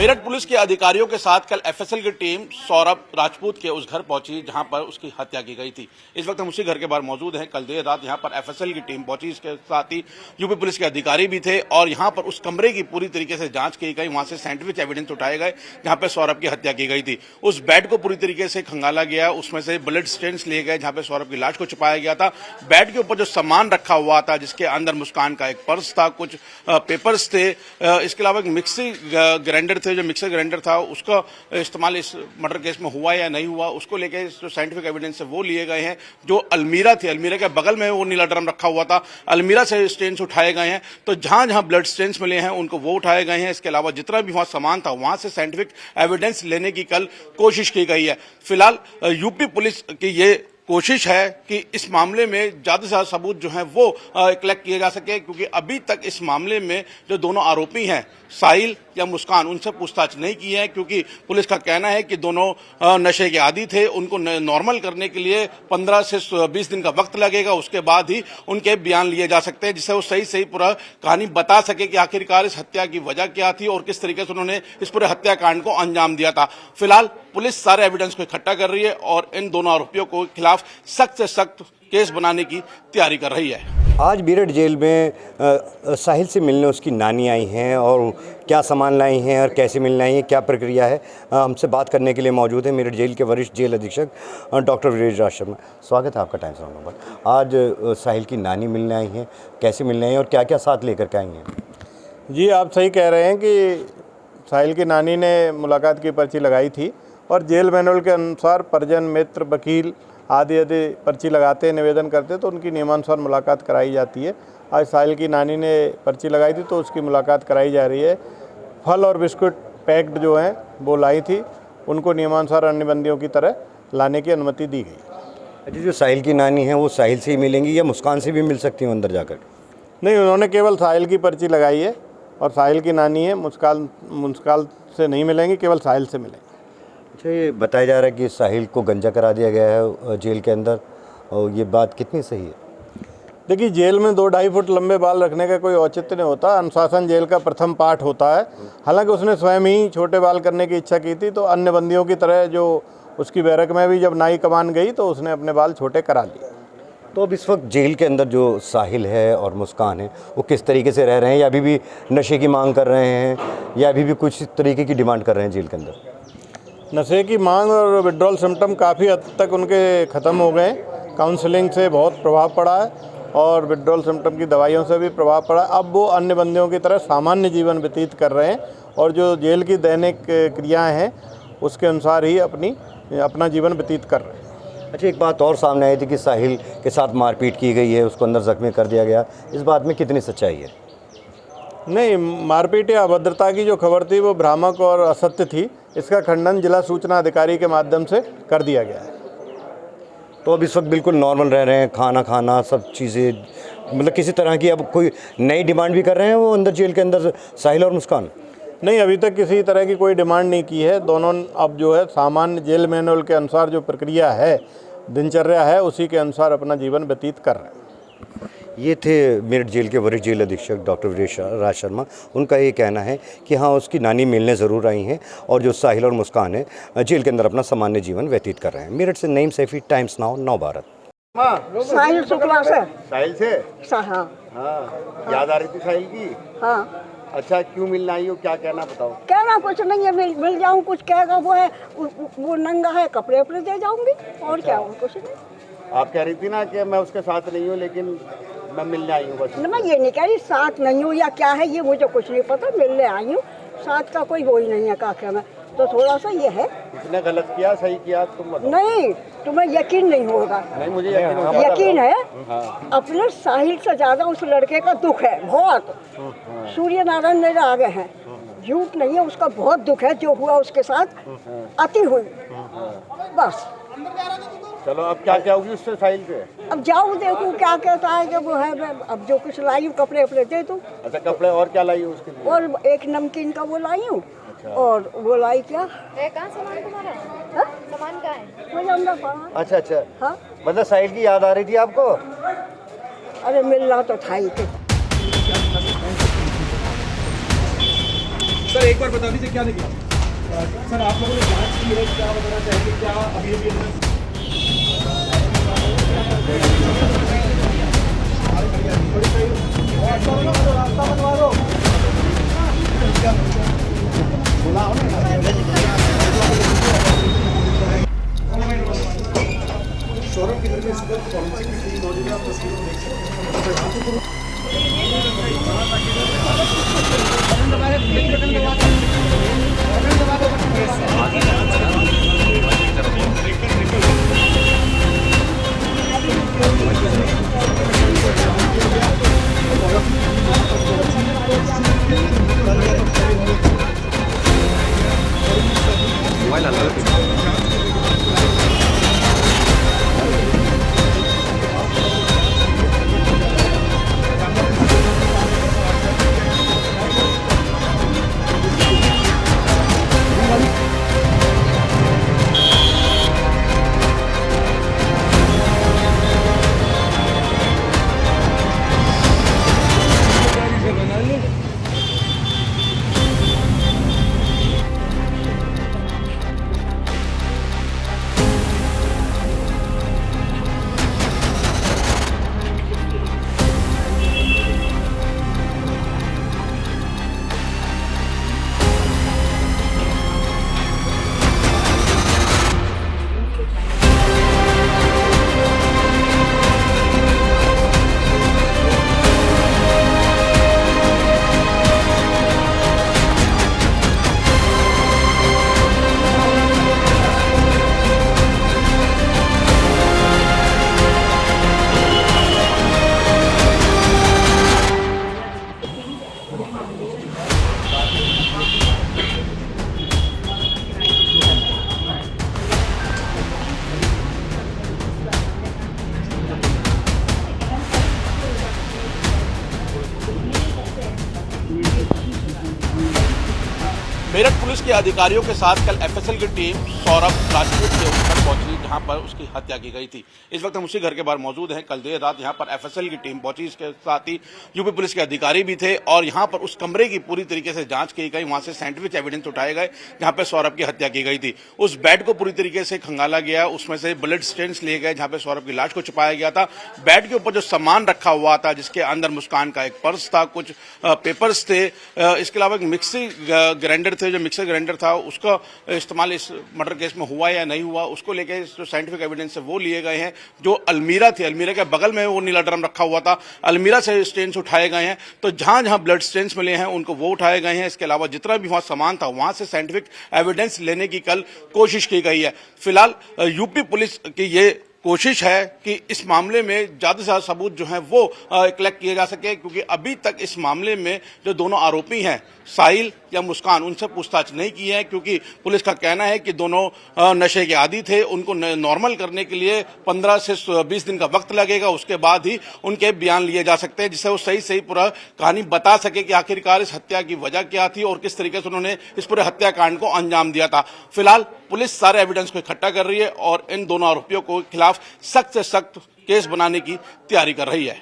Meerut police के अधिकारियों के साथ कल एफएसएल की टीम सौरभ राजपूत के उस घर पहुंची जहां पर उसकी हत्या की गई थी। इस वक्त हम उसी घर के बाहर मौजूद हैं। कल देर रात यहां पर एफएसएल की टीम पहुंची, इसके साथ ही यूपी पुलिस के अधिकारी भी थे और यहां पर उस कमरे की पूरी तरीके से जांच की गई। वहां से साइंटिफिक एविडेंस उठाए गए जहां पर सौरभ की हत्या की गई थी। उस बेड को पूरी तरीके से खंगाला गया, उसमें से ब्लड स्टेन्स लिए गए जहां पर सौरभ की लाश को छुपाया गया था। बेड के ऊपर जो सामान रखा हुआ था, जिसके अंदर मुस्कान का एक पर्स था, कुछ पेपर्स थे, इसके अलावा एक मिक्सी ग्राइंडर थे, जो मिक्सर ग्राइंडर था उसका इस्तेमाल इस मर्डर केस में हुआ या नहीं हुआ, उसको लेकर जो साइंटिफिक एविडेंस है वो लिए गए हैं। जो अलमीरा थी, अलमीरा के बगल में वो नीला ड्रम रखा हुआ था, अलमीरा से स्टेन्स उठाए गए हैं। तो जहां जहां ब्लड स्टेन्स मिले हैं उनको वो उठाए गए हैं। इसके अलावा जितना भी वहां सामान था वहां से साइंटिफिक एविडेंस लेने की कल कोशिश की गई है। फिलहाल यूपी पुलिस की ये कोशिश है कि इस मामले में ज्यादा से ज्यादा सबूत जो हैं वो कलेक्ट किए जा सके, क्योंकि अभी तक इस मामले में जो दोनों आरोपी हैं साहिल या मुस्कान, उनसे पूछताछ नहीं की है, क्योंकि पुलिस का कहना है कि दोनों नशे के आदी थे। उनको नॉर्मल करने के लिए 15 से 20 दिन का वक्त लगेगा, उसके बाद ही उनके बयान लिए जा सकते हैं, जिससे वो सही पूरा कहानी बता सके कि आखिरकार इस हत्या की वजह क्या थी और किस तरीके से उन्होंने इस पूरे हत्याकांड को अंजाम दिया था। फिलहाल पुलिस सारे एविडेंस को इकट्ठा कर रही है और इन दोनों आरोपियों को खिलाफ सख्त से सख्त केस बनाने की तैयारी कर रही है। आज मेरठ जेल में साहिल से मिलने उसकी नानी आई हैं और क्या सामान लाई हैं और कैसे मिलने आई हैं, क्या प्रक्रिया है, हमसे बात करने के लिए मौजूद है मेरठ जेल के वरिष्ठ जेल अधीक्षक डॉक्टर वीरेश राज शर्मा। स्वागत है आपका टाइम्स ऑफ पर। आज साहिल की नानी मिलने आई हैं, कैसे मिलने आई हैं और क्या क्या साथ लेकर के आई हैं? जी, आप सही कह रहे हैं कि साहिल की नानी ने मुलाकात की पर्ची लगाई थी और जेल मैनुअल के अनुसार परिजन, मित्र, वकील आदि पर्ची लगाते, निवेदन करते तो उनकी नियमानुसार मुलाकात कराई जाती है। आज साहिल की नानी ने पर्ची लगाई थी तो उसकी मुलाकात कराई जा रही है। फल और बिस्कुट पैक्ड जो हैं वो लाई थी, उनको नियमानुसार अन्य बंदियों की तरह लाने की अनुमति दी गई। अच्छा, जो साहिल की नानी है वो साहिल से ही मिलेंगी या मुस्कान से भी मिल सकती हूँ अंदर जाकर? नहीं, उन्होंने केवल साहिल की पर्ची लगाई है और साहिल की नानी है, मुस्कान से नहीं मिलेंगी, केवल साहिल से मिलेंगे। अच्छा, ये बताया जा रहा है कि साहिल को गंजा करा दिया गया है जेल के अंदर, और ये बात कितनी सही है? देखिए, जेल में 2-2.5 फुट लंबे बाल रखने का कोई औचित्य नहीं होता। अनुशासन जेल का प्रथम पाठ होता है। हालांकि उसने स्वयं ही छोटे बाल करने की इच्छा की थी, तो अन्य बंदियों की तरह जो उसकी बैरक में भी जब नाई कमान गई तो उसने अपने बाल छोटे करा लिए। तो अब इस वक्त जेल के अंदर जो साहिल है और मुस्कान है वो किस तरीके से रह रहे हैं, या अभी भी नशे की मांग कर रहे हैं, या अभी भी कुछ तरीके की डिमांड कर रहे हैं जेल के अंदर? नशे की मांग और विड्रॉल सिम्टम काफ़ी हद तक उनके ख़त्म हो गए। काउंसलिंग से बहुत प्रभाव पड़ा है और विड्रॉल सिम्टम की दवाइयों से भी प्रभाव पड़ा। अब वो अन्य बंदियों की तरह सामान्य जीवन व्यतीत कर रहे हैं और जो जेल की दैनिक क्रियाएं हैं उसके अनुसार ही अपना जीवन व्यतीत कर रहे हैं। अच्छा, एक बात और सामने आई थी कि साहिल के साथ मारपीट की गई है, उसको अंदर जख्मी कर दिया गया, इस बात में कितनी सच्चाई है? नहीं, मारपीट या अभद्रता की जो खबर थी वो भ्रामक और असत्य थी। इसका खंडन जिला सूचना अधिकारी के माध्यम से कर दिया गया है। तो अब इस वक्त बिल्कुल नॉर्मल रह रहे हैं, खाना खाना सब चीज़ें, मतलब किसी तरह की अब कोई नई डिमांड भी कर रहे हैं वो अंदर जेल के अंदर साहिल और मुस्कान? नहीं, अभी तक किसी तरह की कोई डिमांड नहीं की है। दोनों अब जो है सामान्य जेल मैनुअल के अनुसार जो प्रक्रिया है, दिनचर्या है, उसी के अनुसार अपना जीवन व्यतीत कर रहे हैं। ये थे मेरठ जेल के वरिष्ठ जेल अधीक्षक डॉक्टर वीरेश राज शर्मा। उनका ये कहना है कि हाँ, उसकी नानी मिलने ज़रूर आई हैं और जो साहिल और मुस्कान है जेल के अंदर अपना सामान्य जीवन व्यतीत कर रहे हैं। मेरठ से नईम सैफी, टाइम्स नाउ, नव भारत। साहिल शुक्ला से। साहिल से? हाँ। हाँ, याद आ रही थी साहिल की? हाँ। अच्छा, क्यों मिलना आई हो, क्या कहना बताओ? कहना कुछ नहीं है, मिल जाऊँ, कुछ कहेगा वो है, वो नंगा है, कपड़े उपड़े दे जाऊंगी और क्या हो, कुछ नहीं। आप कह रही थी ना कि मैं उसके साथ नहीं हूँ, लेकिन मैं मिलने आई हूँ बस। मैं ये नहीं कह रही साथ नहीं हूँ या क्या है, ये मुझे कुछ नहीं पता, मिलने आई हूँ। साथ का कोई वो ही नहीं है काके में, तो थोड़ा सा ये है। इसने गलत किया, सही किया, तुम बताओ। नहीं, तुम्हें यकीन नहीं होगा। नहीं, मुझे यकीन होगा। यकीन है। हाँ। अपने साहिल से ज्यादा उस लड़के का दुख है बहुत। सूर्य नारायण मेरे आगे हैं, झूठ नहीं है, उसका बहुत दुख है जो हुआ उसके साथ, अति हुई बस। चलो, अब क्या क्या होगी उससे, साहिल से? अब जाऊँ देखूँ क्या कहता है कि वो है। अब जो कुछ लाई हूँ कपड़े उपड़े दे दूँ। अच्छा, कपड़े और क्या लाई हो उसके लिए? और एक नमकीन का वो लाई हूँ। अच्छा। और वो लाई क्या कहाँ सामान तुम्हारा? हा? सामान कहाँ है? वो अंदर पड़ा। अच्छा अच्छा। हाँ, मतलब साहिल की याद आ रही थी आपको? अरे मिलना तो था ही थे। सर, एक बार बता दीजिए क्या निकला। सर आप लोगों ने जांच की है, क्या बताना चाहेंगे, क्या अभी रास्ता बनवा दो। सौरभ के घर में इस वक्त फॉरेंसिक की टीम मौजूद है, आप तस्वीरों में देख सकते हैं। मेरठ पुलिस के अधिकारियों के साथ कल एफएसएल की टीम सौरभ राजपूत के उस घर पहुंची जहां पर उसकी हत्या की गई थी। इस वक्त हम उसी घर के बाहर मौजूद हैं। कल देर रात यहां पर एफएसएल की टीम पहुंची, इसके साथ ही यूपी पुलिस के अधिकारी भी थे और यहां पर उस कमरे की पूरी तरीके से जांच की गई। वहां से साइंटिफिक एविडेंस उठाए गए जहां पर सौरभ की हत्या की गई थी। उस बेड को पूरी तरीके से खंगाला गया, उसमें से ब्लड स्टेन्स लिए गए जहां पर सौरभ की लाश को छुपाया गया था। बेड के ऊपर जो सामान रखा हुआ था, जिसके अंदर मुस्कान का एक पर्स था, कुछ पेपर्स थे, इसके अलावा एक मिक्सी ग्राइंडर थे, जो मिक्सर ग्राइंडर था उसका इस्तेमाल इस मर्डर केस में हुआ या नहीं हुआ, उसको लेकर जो साइंटिफिक एविडेंस है वो लिए गए हैं। जो अलमीरा थी, अलमीरा के बगल में वो नीला ड्रम रखा हुआ था, अलमीरा से स्टेन्स उठाए गए हैं। तो जहां जहां ब्लड स्टेन्स मिले हैं उनको वो उठाए गए हैं। इसके अलावा जितना भी वहां सामान था वहां से साइंटिफिक एविडेंस लेने की कल कोशिश की गई है। फिलहाल यूपी पुलिस की ये कोशिश है कि इस मामले में ज्यादा से ज्यादा सबूत जो है वो कलेक्ट किए जा सके, क्योंकि अभी तक इस मामले में जो दोनों आरोपी हैं साहिल या मुस्कान, उनसे पूछताछ नहीं की है, क्योंकि पुलिस का कहना है कि दोनों नशे के आदी थे। उनको नॉर्मल करने के लिए 15 से 20 दिन का वक्त लगेगा, उसके बाद ही उनके बयान लिए जा सकते हैं, जिससे वो सही सही पूरा कहानी बता सके कि आखिरकार इस हत्या की वजह क्या थी और किस तरीके से उन्होंने इस पूरे हत्याकांड को अंजाम दिया था। फिलहाल पुलिस सारे एविडेंस को इकट्ठा कर रही है और इन दोनों आरोपियों को खिलाफ सख्त से सख्त केस बनाने की तैयारी कर रही है।